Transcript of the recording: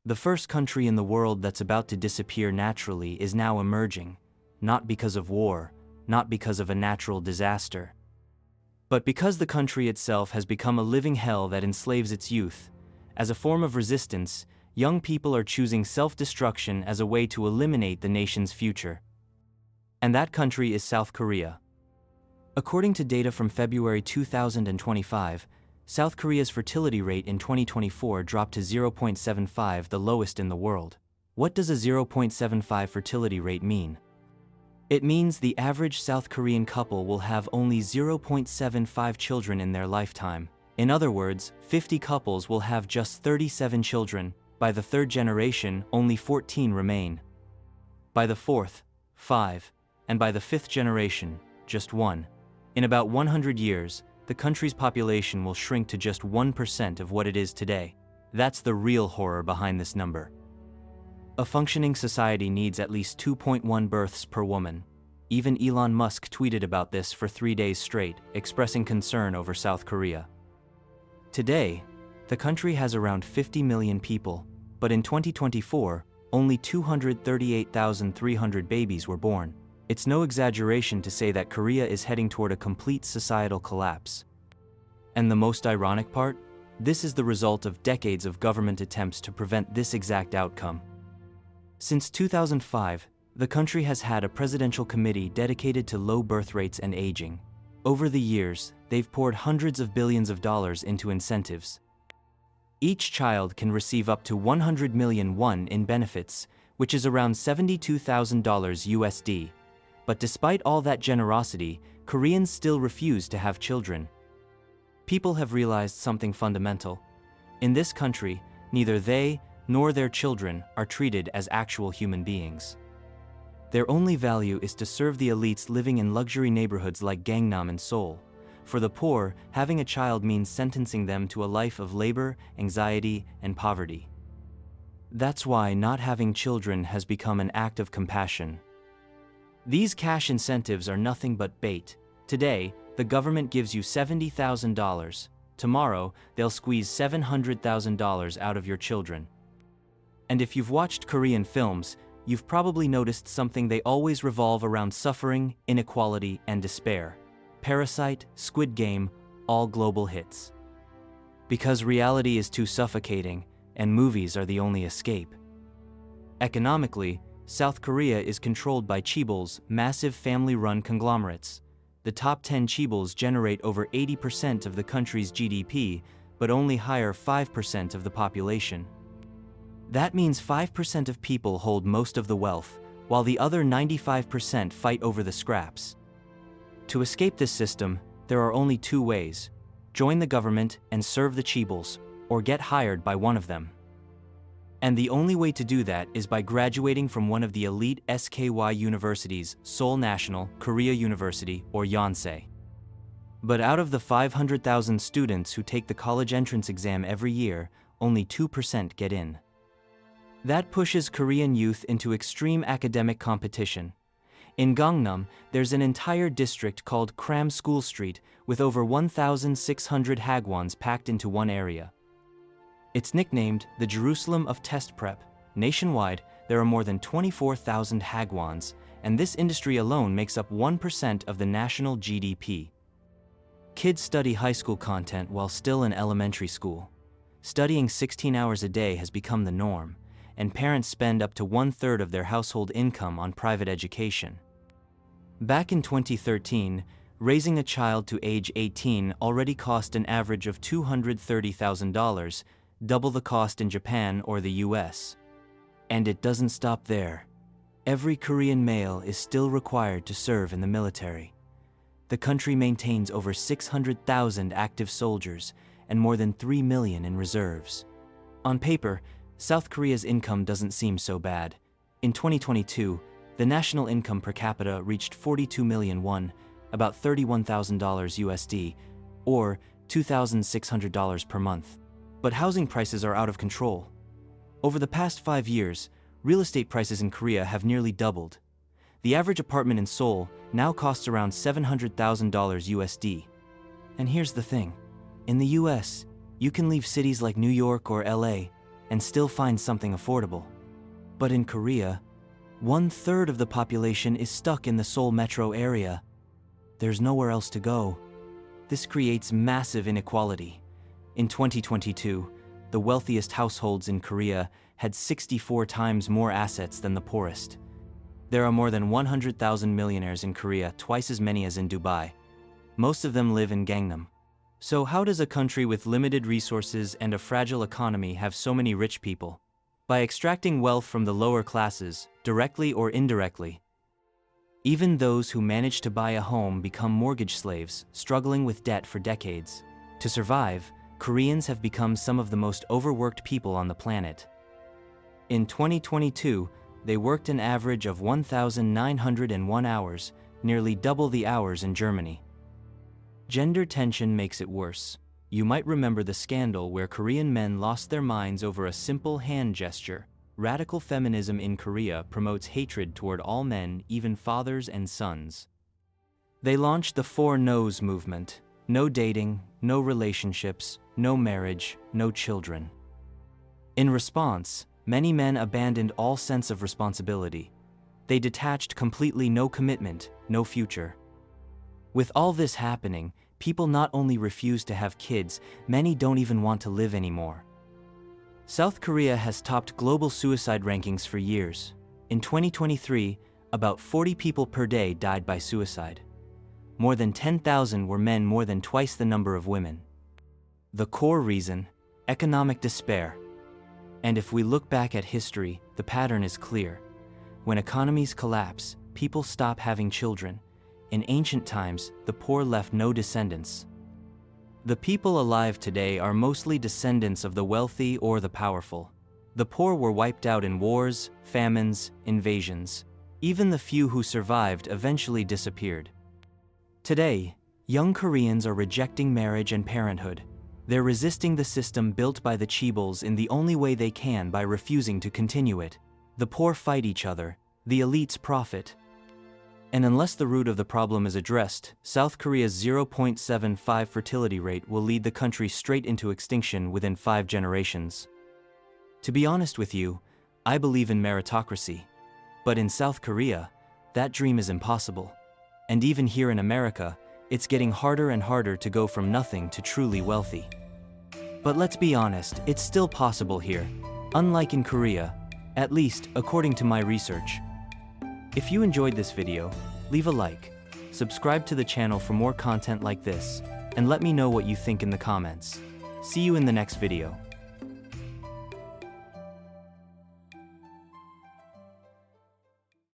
The first country in the world that's about to disappear naturally is now emerging, not because of war, not because of a natural disaster, but because the country itself has become a living hell that enslaves its youth. As a form of resistance, young people are choosing self-destruction as a way to eliminate the nation's future. And that country is South Korea. According to data from February 2025, South Korea's fertility rate in 2024 dropped to 0.75, the lowest in the world. What does a 0.75 fertility rate mean? It means the average South Korean couple will have only 0.75 children in their lifetime. In other words, 50 couples will have just 37 children. By the third generation, only 14 remain. By the fourth, 5. And by the fifth generation, just 1. In about 100 years, the country's population will shrink to just 1% of what it is today. That's the real horror behind this number. A functioning society needs at least 2.1 births per woman. Even Elon Musk tweeted about this for 3 days straight, expressing concern over South Korea. Today, the country has around 50 million people, but in 2024, only 238,300 babies were born. It's no exaggeration to say that Korea is heading toward a complete societal collapse. And the most ironic part? This is the result of decades of government attempts to prevent this exact outcome. Since 2005, the country has had a presidential committee dedicated to low birth rates and aging. Over the years, they've poured hundreds of billions of dollars into incentives. Each child can receive up to 100 million won in benefits, which is around $72,000 USD. But despite all that generosity, Koreans still refuse to have children. People have realized something fundamental. In this country, neither they nor their children are treated as actual human beings. Their only value is to serve the elites living in luxury neighborhoods like Gangnam and Seoul. For the poor, having a child means sentencing them to a life of labor, anxiety, and poverty. That's why not having children has become an act of compassion. These cash incentives are nothing but bait. Today, the government gives you $70,000. Tomorrow, they'll squeeze $700,000 out of your children. And if you've watched Korean films, you've probably noticed something: they always revolve around suffering, inequality, and despair. Parasite, Squid Game, all global hits. Because reality is too suffocating, and movies are the only escape. Economically, South Korea is controlled by chaebols, massive family-run conglomerates. The top 10 chaebols generate over 80% of the country's GDP, but only hire 5% of the population. That means 5% of people hold most of the wealth, while the other 95% fight over the scraps. To escape this system, there are only two ways: join the government and serve the chaebols, or get hired by one of them. And the only way to do that is by graduating from one of the elite SKY universities, Seoul National, Korea University, or Yonsei. But out of the 500,000 students who take the college entrance exam every year, only 2% get in. That pushes Korean youth into extreme academic competition. In Gangnam, there's an entire district called Cram School Street with over 1,600 hagwons packed into one area. It's nicknamed the Jerusalem of Test Prep. Nationwide, there are more than 24,000 hagwons, and this industry alone makes up 1% of the national GDP. Kids study high school content while still in elementary school. Studying 16 hours a day has become the norm, and parents spend up to 1/3 of their household income on private education. Back in 2013, raising a child to age 18 already cost an average of $230,000, double the cost in Japan or the US. And it doesn't stop there. Every Korean male is still required to serve in the military. The country maintains over 600,000 active soldiers and more than 3 million in reserves. On paper, South Korea's income doesn't seem so bad. In 2022, the national income per capita reached 42 million won, about $31,000 USD, or $2,600 per month. But housing prices are out of control. Over the past 5 years, real estate prices in Korea have nearly doubled. The average apartment in Seoul now costs around $700,000 USD. And here's the thing. In the US, you can leave cities like New York or LA, and still find something affordable. But in Korea, 1/3 of the population is stuck in the Seoul metro area. There's nowhere else to go. This creates massive inequality. In 2022, the wealthiest households in Korea had 64 times more assets than the poorest. There are more than 100,000 millionaires in Korea, twice as many as in Dubai. Most of them live in Gangnam. So how does a country with limited resources and a fragile economy have so many rich people? By extracting wealth from the lower classes, directly or indirectly. Even those who manage to buy a home become mortgage slaves, struggling with debt for decades. To survive, Koreans have become some of the most overworked people on the planet. In 2022, they worked an average of 1,901 hours, nearly double the hours in Germany. Gender tension makes it worse. You might remember the scandal where Korean men lost their minds over a simple hand gesture. Radical feminism in Korea promotes hatred toward all men, even fathers and sons. They launched the 4 No's movement: no dating, no relationships, no marriage, no children. In response, many men abandoned all sense of responsibility. They detached completely, no commitment, no future. With all this happening, people not only refuse to have kids, many don't even want to live anymore. South Korea has topped global suicide rankings for years. In 2023, about 40 people per day died by suicide. More than 10,000 were men, more than twice the number of women. The core reason: economic despair. And if we look back at history, the pattern is clear. When economies collapse, people stop having children. In ancient times, the poor left no descendants. The people alive today are mostly descendants of the wealthy or the powerful. The poor were wiped out in wars, famines, invasions. Even the few who survived eventually disappeared. Today, young Koreans are rejecting marriage and parenthood. They're resisting the system built by the chaebols in the only way they can, by refusing to continue it. The poor fight each other, the elites profit. And unless the root of the problem is addressed, South Korea's 0.75 fertility rate will lead the country straight into extinction within 5 generations. To be honest with you, I believe in meritocracy. But in South Korea, that dream is impossible. And even here in America, it's getting harder and harder to go from nothing to truly wealthy. But let's be honest, it's still possible here, unlike in Korea, at least according to my research. If you enjoyed this video, leave a like, subscribe to the channel for more content like this, and let me know what you think in the comments. See you in the next video.